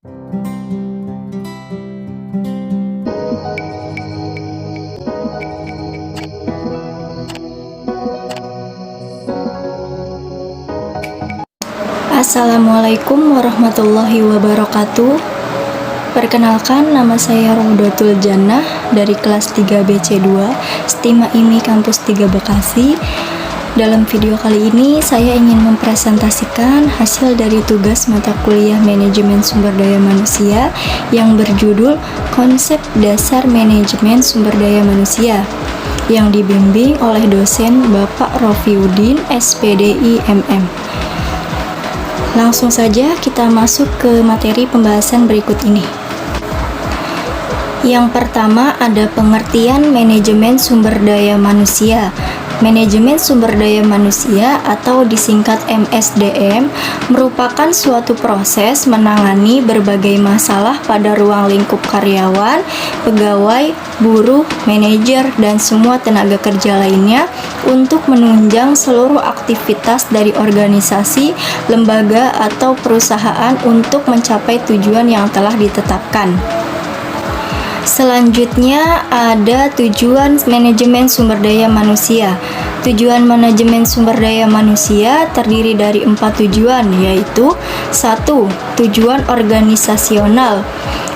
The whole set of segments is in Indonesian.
Assalamualaikum warahmatullahi wabarakatuh. Perkenalkan, nama saya Rohdatul Jannah dari kelas 3 BC2 Stima IMI Kampus 3 Bekasi. Dalam video kali ini saya ingin mempresentasikan hasil dari tugas mata kuliah Manajemen Sumber Daya Manusia yang berjudul Konsep Dasar Manajemen Sumber Daya Manusia yang dibimbing oleh dosen Bapak Rofiuddin SPDI MM. Langsung saja kita masuk ke materi pembahasan berikut ini. Yang pertama ada pengertian manajemen sumber daya manusia. Manajemen sumber daya manusia atau disingkat MSDM merupakan suatu proses menangani berbagai masalah pada ruang lingkup karyawan, pegawai, buruh, manajer, dan semua tenaga kerja lainnya untuk menunjang seluruh aktivitas dari organisasi, lembaga, atau perusahaan untuk mencapai tujuan yang telah ditetapkan. Selanjutnya ada tujuan manajemen sumber daya manusia. Tujuan manajemen sumber daya manusia terdiri dari 4 tujuan, yaitu 1. Tujuan organisasional.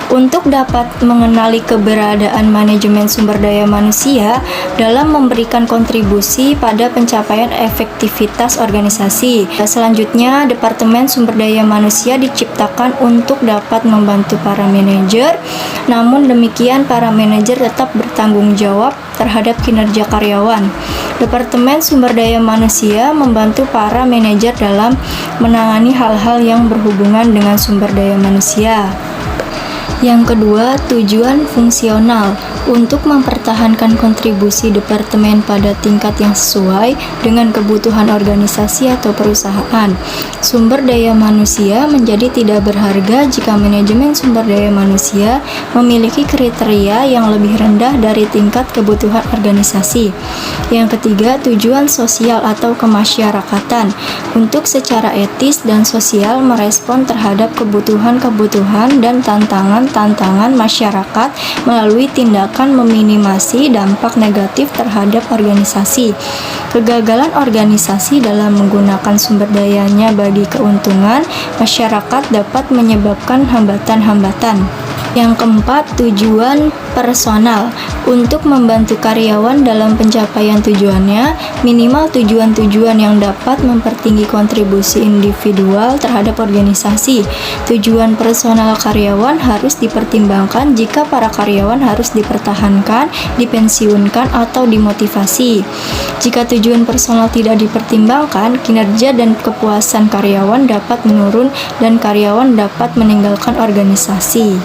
Untuk dapat mengenali keberadaan manajemen sumber daya manusia dalam memberikan kontribusi pada pencapaian efektivitas organisasi. Selanjutnya, Departemen Sumber Daya Manusia diciptakan untuk dapat membantu para manajer. Namun demikian, para manajer tetap bertanggung jawab terhadap kinerja karyawan. Departemen Sumber Daya Manusia membantu para manajer dalam menangani hal-hal yang berhubungan dengan sumber daya manusia. Yang kedua, tujuan fungsional. Untuk mempertahankan kontribusi departemen pada tingkat yang sesuai dengan kebutuhan organisasi atau perusahaan. Sumber daya manusia menjadi tidak berharga jika manajemen sumber daya manusia memiliki kriteria yang lebih rendah dari tingkat kebutuhan organisasi. Yang ketiga, tujuan sosial atau kemasyarakatan. Untuk secara etis dan sosial merespon terhadap kebutuhan-kebutuhan dan tantangan masyarakat melalui tindakan meminimasi dampak negatif terhadap organisasi. Kegagalan organisasi dalam menggunakan sumber dayanya bagi keuntungan masyarakat dapat menyebabkan hambatan-hambatan. Yang keempat, tujuan personal. Untuk membantu karyawan dalam pencapaian tujuannya, minimal tujuan-tujuan yang dapat mempertinggi kontribusi individual terhadap organisasi. Tujuan personal karyawan harus dipertimbangkan jika para karyawan harus dipertahankan, dipensiunkan, atau dimotivasi. Jika tujuan personal tidak dipertimbangkan, kinerja dan kepuasan karyawan dapat menurun dan karyawan dapat meninggalkan organisasi.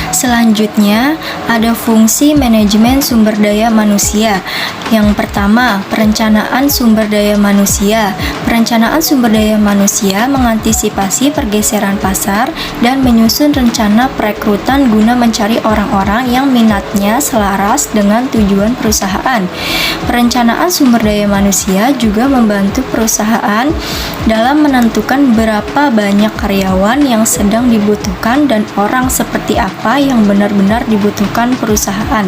Selanjutnya, ada fungsi manajemen sumber daya manusia. Yang pertama, perencanaan sumber daya manusia. Perencanaan sumber daya manusia mengantisipasi pergeseran pasar dan menyusun rencana perekrutan guna mencari orang-orang yang minatnya selaras dengan tujuan perusahaan. Perencanaan sumber daya manusia juga membantu perusahaan dalam menentukan berapa banyak karyawan yang sedang dibutuhkan dan orang seperti apa yang benar-benar dibutuhkan perusahaan.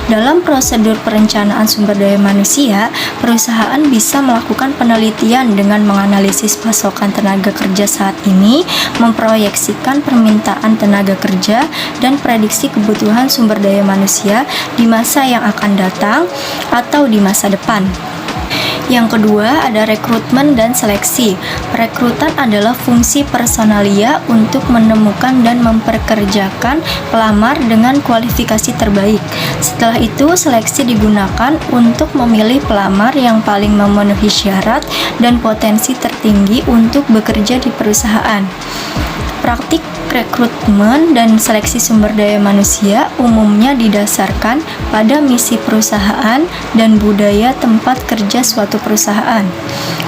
Dalam prosedur perencanaan sumber daya manusia, perusahaan bisa melakukan penelitian dengan menganalisis pasokan tenaga kerja saat ini, memproyeksikan permintaan tenaga kerja, dan prediksi kebutuhan sumber daya manusia di masa yang akan datang atau di masa depan. Yang kedua, ada rekrutmen dan seleksi. Perekrutan adalah fungsi personalia untuk menemukan dan memperkerjakan pelamar dengan kualifikasi terbaik. Setelah itu, seleksi digunakan untuk memilih pelamar yang paling memenuhi syarat dan potensi tertinggi untuk bekerja di perusahaan. Praktik rekrutmen dan seleksi sumber daya manusia umumnya didasarkan pada misi perusahaan dan budaya tempat kerja suatu perusahaan.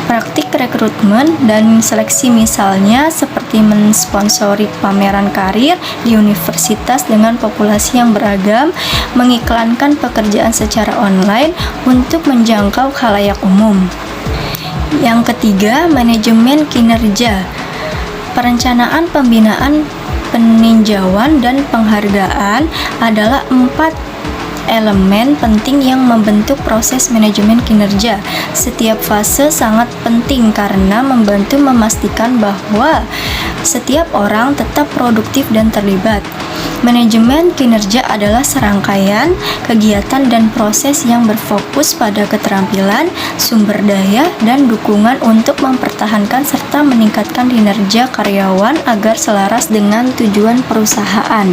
Praktik rekrutmen dan seleksi misalnya seperti mensponsori pameran karir di universitas dengan populasi yang beragam, mengiklankan pekerjaan secara online untuk menjangkau khalayak umum. Yang ketiga, manajemen kinerja. Perencanaan pembinaan peninjauan, dan penghargaan adalah 4 elemen penting yang membentuk proses manajemen kinerja. Setiap fase sangat penting karena membantu memastikan bahwa setiap orang tetap produktif dan terlibat. Manajemen kinerja adalah serangkaian kegiatan dan proses yang berfokus pada keterampilan, sumber daya, dan dukungan untuk mempertahankan serta meningkatkan kinerja karyawan agar selaras dengan tujuan perusahaan.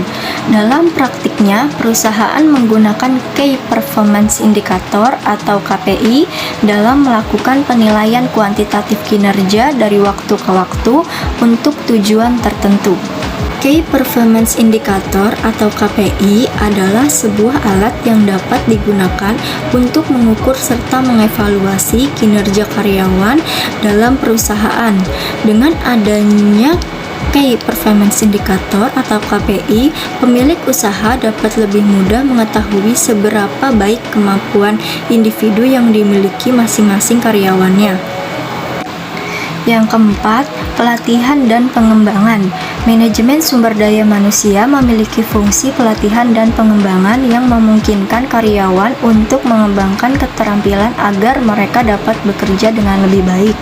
Dalam praktiknya, perusahaan menggunakan Key Performance Indicator atau KPI dalam melakukan penilaian kuantitatif kinerja dari waktu ke waktu untuk tujuan tertentu. Key Performance Indicator atau KPI adalah sebuah alat yang dapat digunakan untuk mengukur serta mengevaluasi kinerja karyawan dalam perusahaan. Dengan adanya Key Performance Indicator atau KPI, pemilik usaha dapat lebih mudah mengetahui seberapa baik kemampuan individu yang dimiliki masing-masing karyawannya. Yang keempat, pelatihan dan pengembangan. Manajemen sumber daya manusia memiliki fungsi pelatihan dan pengembangan yang memungkinkan karyawan untuk mengembangkan keterampilan agar mereka dapat bekerja dengan lebih baik.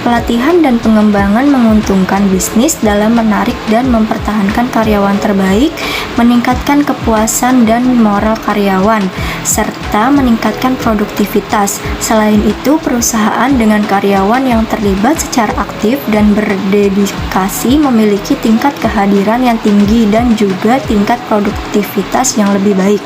Pelatihan dan pengembangan menguntungkan bisnis dalam menarik dan mempertahankan karyawan terbaik, meningkatkan kepuasan dan moral karyawan, serta meningkatkan produktivitas. Selain itu, perusahaan dengan karyawan yang terlibat secara aktif dan berdedikasi memiliki tingkat kehadiran yang tinggi dan juga tingkat produktivitas yang lebih baik.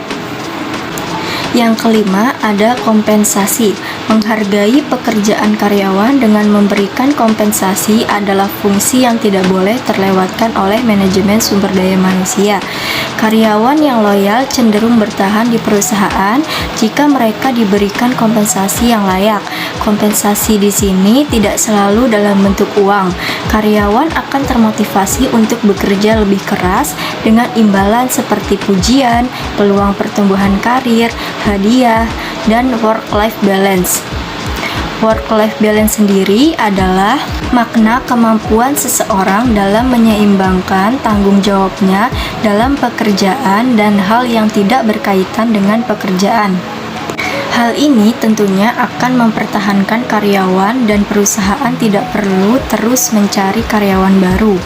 Yang kelima, ada kompensasi. Menghargai pekerjaan karyawan dengan memberikan kompensasi adalah fungsi yang tidak boleh terlewatkan oleh manajemen sumber daya manusia. Karyawan yang loyal cenderung bertahan di perusahaan jika mereka diberikan kompensasi yang layak. Kompensasi di sini tidak selalu dalam bentuk uang. Karyawan akan termotivasi untuk bekerja lebih keras dengan imbalan seperti pujian, peluang pertumbuhan karir, hadiah, dan work-life balance. Work-life balance sendiri adalah makna kemampuan seseorang dalam menyeimbangkan tanggung jawabnya dalam pekerjaan dan hal yang tidak berkaitan dengan pekerjaan. Hal ini tentunya akan mempertahankan karyawan dan perusahaan tidak perlu terus mencari karyawan baru.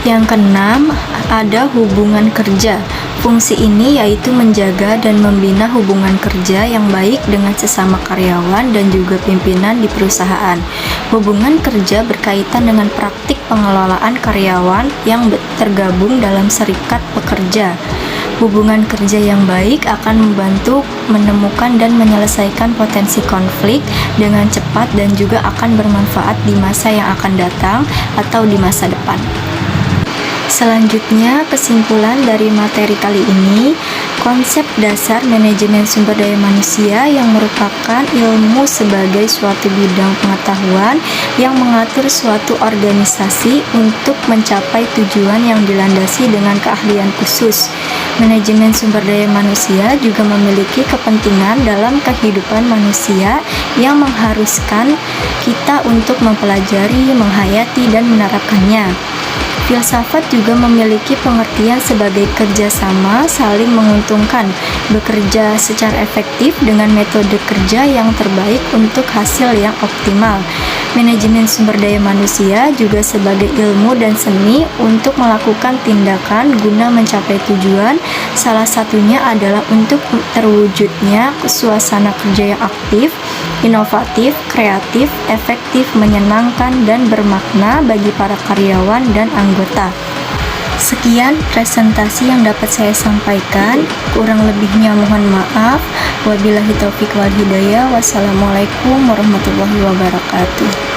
Yang keenam, ada hubungan kerja. Fungsi ini yaitu menjaga dan membina hubungan kerja yang baik dengan sesama karyawan dan juga pimpinan di perusahaan. Hubungan kerja berkaitan dengan praktik pengelolaan karyawan yang tergabung dalam serikat pekerja. Hubungan kerja yang baik akan membantu menemukan dan menyelesaikan potensi konflik dengan cepat dan juga akan bermanfaat di masa yang akan datang atau di masa depan. Selanjutnya, kesimpulan dari materi kali ini, konsep dasar manajemen sumber daya manusia yang merupakan ilmu sebagai suatu bidang pengetahuan yang mengatur suatu organisasi untuk mencapai tujuan yang dilandasi dengan keahlian khusus. Manajemen sumber daya manusia juga memiliki kepentingan dalam kehidupan manusia yang mengharuskan kita untuk mempelajari, menghayati, dan menerapkannya. Filsafat juga memiliki pengertian sebagai kerjasama saling menguntungkan, bekerja secara efektif dengan metode kerja yang terbaik untuk hasil yang optimal. Manajemen sumber daya manusia juga sebagai ilmu dan seni untuk melakukan tindakan guna mencapai tujuan. Salah satunya adalah untuk terwujudnya suasana kerja yang aktif, inovatif, kreatif, efektif, menyenangkan, dan bermakna bagi para karyawan dan anggota. Sekian presentasi yang dapat saya sampaikan. Kurang lebihnya mohon maaf. Wabillahi taufik wal hidayah. Wassalamualaikum warahmatullahi wabarakatuh.